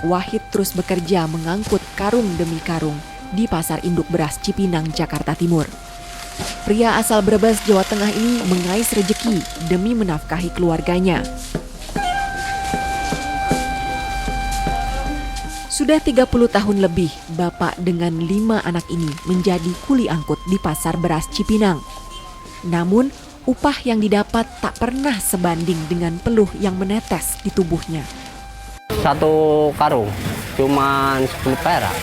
Wahid terus bekerja mengangkut karung demi karung di Pasar Induk Beras Cipinang, Jakarta Timur. Pria asal Brebes, Jawa Tengah ini mengais rejeki demi menafkahi keluarganya. Sudah 30 tahun lebih, bapak dengan 5 anak ini menjadi kuli angkut di Pasar Beras Cipinang. Namun, upah yang didapat tak pernah sebanding dengan peluh yang menetes di tubuhnya. Satu karung cuman 10 perak.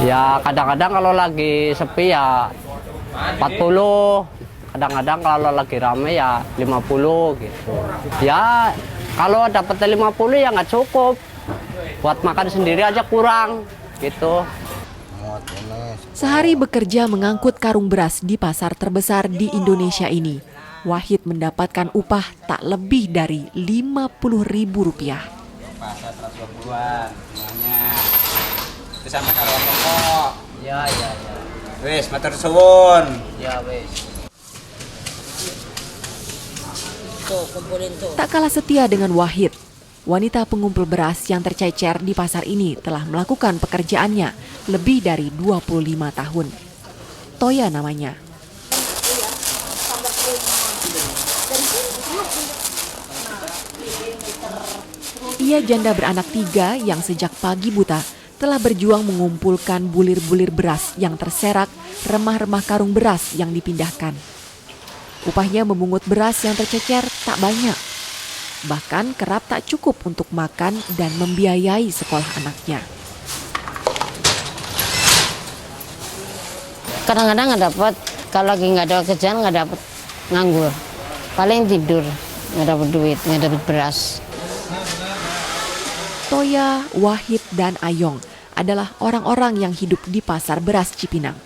Ya kadang-kadang kalau lagi sepi ya 40, kadang-kadang kalau lagi rame ya 50 gitu. Ya kalau dapat 50 ya nggak cukup. Buat makan sendiri aja kurang gitu. Sehari bekerja mengangkut karung beras di pasar terbesar di Indonesia ini, Wahid mendapatkan upah tak lebih dari Rp50.000. Pasar 120-an semuanya. Itu sampai karyawan pokok. Ya. Wis, matur suwun. Ya wes. Tak kalah setia dengan Wahid, wanita pengumpul beras yang tercecer di pasar ini telah melakukan pekerjaannya lebih dari 25 tahun. Toya namanya. Ia janda beranak 3 yang sejak pagi buta telah berjuang mengumpulkan bulir-bulir beras yang terserak remah-remah karung beras yang dipindahkan. Upahnya memungut beras yang tercecer tak banyak. Bahkan kerap tak cukup untuk makan dan membiayai sekolah anaknya. Kadang-kadang nggak dapat, kalau lagi nggak ada kerjaan nggak dapat, nganggur. Paling tidur, nggak dapat duit, nggak dapat beras. Toya, Wahid, dan Ayong adalah orang-orang yang hidup di Pasar Beras Cipinang.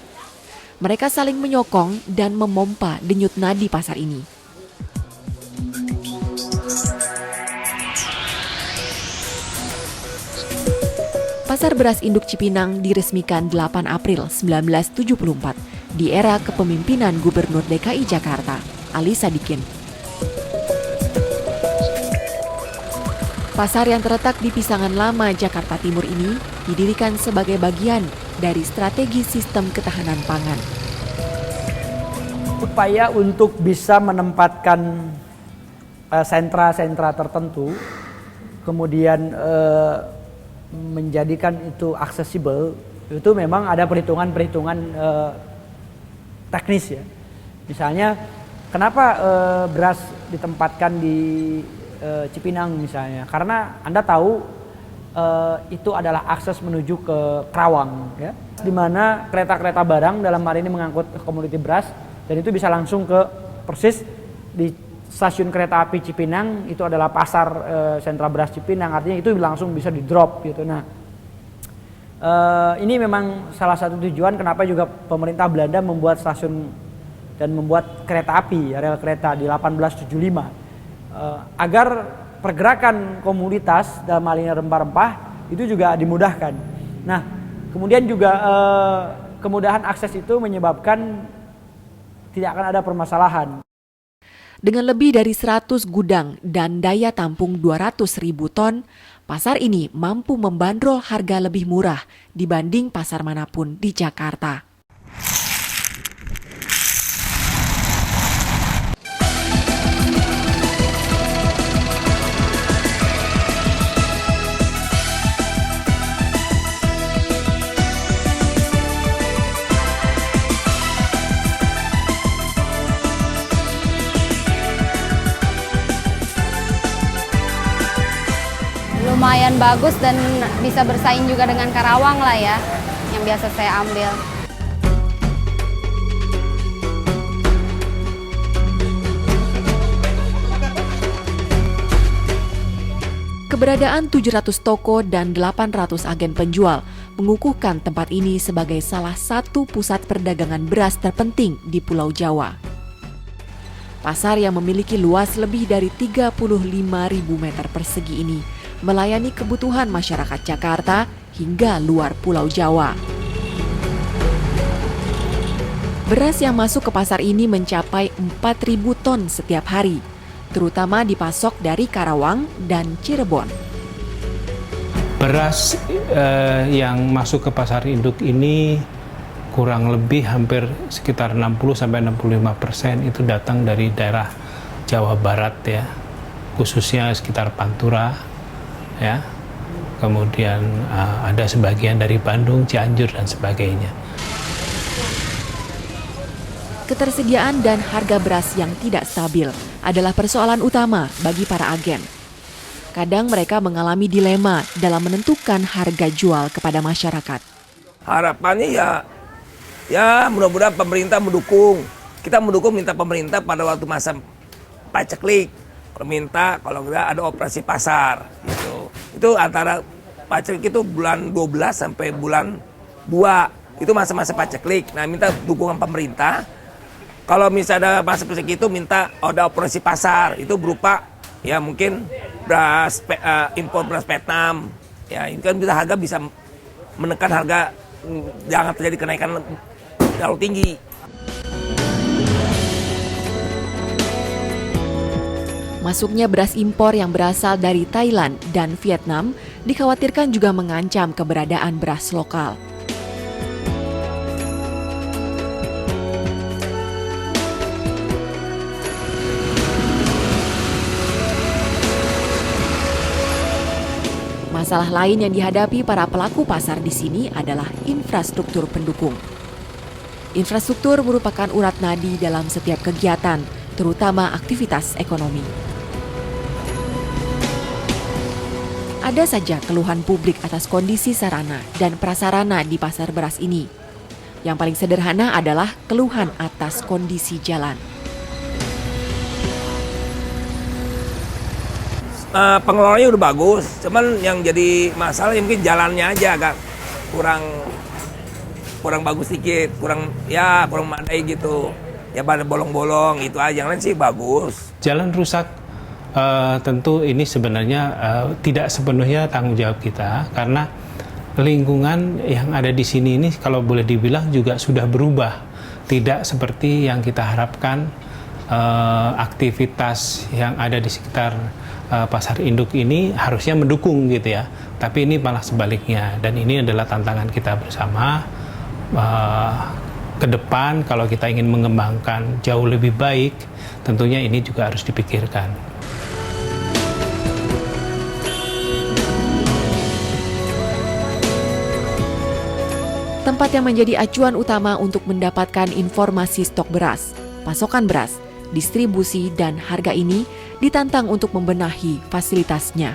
Mereka saling menyokong dan memompa denyut nadi pasar ini. Pasar Beras Induk Cipinang diresmikan 8 April 1974 di era kepemimpinan Gubernur DKI Jakarta, Ali Sadikin. Pasar yang terletak di Pisangan Lama, Jakarta Timur ini didirikan sebagai bagian dari strategi sistem ketahanan pangan. Upaya untuk bisa menempatkan sentra-sentra tertentu, kemudian menjadikan itu aksesibel, itu memang ada perhitungan-perhitungan teknis ya. Misalnya, kenapa beras ditempatkan di Cipinang misalnya? Karena Anda tahu itu adalah akses menuju ke Kerawang, ya, di mana kereta-kereta barang dalam hal ini mengangkut komoditi beras, dan itu bisa langsung ke persis di stasiun kereta api Cipinang. Itu adalah pasar sentra beras Cipinang, artinya itu langsung bisa di drop gitu. Nah, ini memang salah satu tujuan kenapa juga pemerintah Belanda membuat stasiun dan membuat kereta api, rel kereta di 1875, agar pergerakan komoditas dalam hal ini rempah-rempah itu juga dimudahkan. Nah, kemudian juga kemudahan akses itu menyebabkan tidak akan ada permasalahan. Dengan lebih dari 100 gudang dan daya tampung 200.000 ton, pasar ini mampu membandrol harga lebih murah dibanding pasar manapun di Jakarta. Lumayan bagus dan bisa bersaing juga dengan Karawang lah ya, yang biasa saya ambil. Keberadaan 700 toko dan 800 agen penjual mengukuhkan tempat ini sebagai salah satu pusat perdagangan beras terpenting di Pulau Jawa. Pasar yang memiliki luas lebih dari 35.000 meter persegi ini melayani kebutuhan masyarakat Jakarta hingga luar Pulau Jawa. Beras yang masuk ke pasar ini mencapai 4.000 ton setiap hari, terutama dipasok dari Karawang dan Cirebon. Beras yang masuk ke pasar induk ini kurang lebih hampir sekitar 60-65% itu datang dari daerah Jawa Barat ya, khususnya sekitar Pantura ya. Kemudian ada sebagian dari Bandung, Cianjur dan sebagainya. Ketersediaan dan harga beras yang tidak stabil adalah persoalan utama bagi para agen. Kadang mereka mengalami dilema dalam menentukan harga jual kepada masyarakat. Harapannya ya mudah-mudahan pemerintah mendukung. Kita mendukung minta pemerintah pada waktu masa paceklik. Minta kalau enggak ada operasi pasar gitu. Itu antara paceklik itu bulan 12 sampai bulan 2. Itu masa-masa paceklik. Nah, minta dukungan pemerintah. Kalau misalnya ada masa paceklik itu minta ada operasi pasar. Itu berupa ya mungkin beras impor beras Vietnam. Ya, ini kan bisa harga bisa menekan harga, jangan terjadi kenaikan terlalu tinggi. Masuknya beras impor yang berasal dari Thailand dan Vietnam dikhawatirkan juga mengancam keberadaan beras lokal. Masalah lain yang dihadapi para pelaku pasar di sini adalah infrastruktur pendukung. Infrastruktur merupakan urat nadi dalam setiap kegiatan, terutama aktivitas ekonomi. Ada saja keluhan publik atas kondisi sarana dan prasarana di pasar beras ini. Yang paling sederhana adalah keluhan atas kondisi jalan. Pengelolanya udah bagus, cuman yang jadi masalah ya mungkin jalannya aja agak kurang bagus sedikit, kurang memadai gitu. Ya pada bolong-bolong itu aja, yang lain sih bagus. Jalan rusak tentu ini sebenarnya tidak sepenuhnya tanggung jawab kita, karena lingkungan yang ada di sini ini kalau boleh dibilang juga sudah berubah, tidak seperti yang kita harapkan. Aktivitas yang ada di sekitar pasar induk ini harusnya mendukung gitu ya, tapi ini malah sebaliknya, dan ini adalah tantangan kita bersama ke depan. Kalau kita ingin mengembangkan jauh lebih baik, tentunya ini juga harus dipikirkan. Tempat yang menjadi acuan utama untuk mendapatkan informasi stok beras, pasokan beras, distribusi dan harga ini ditantang untuk membenahi fasilitasnya.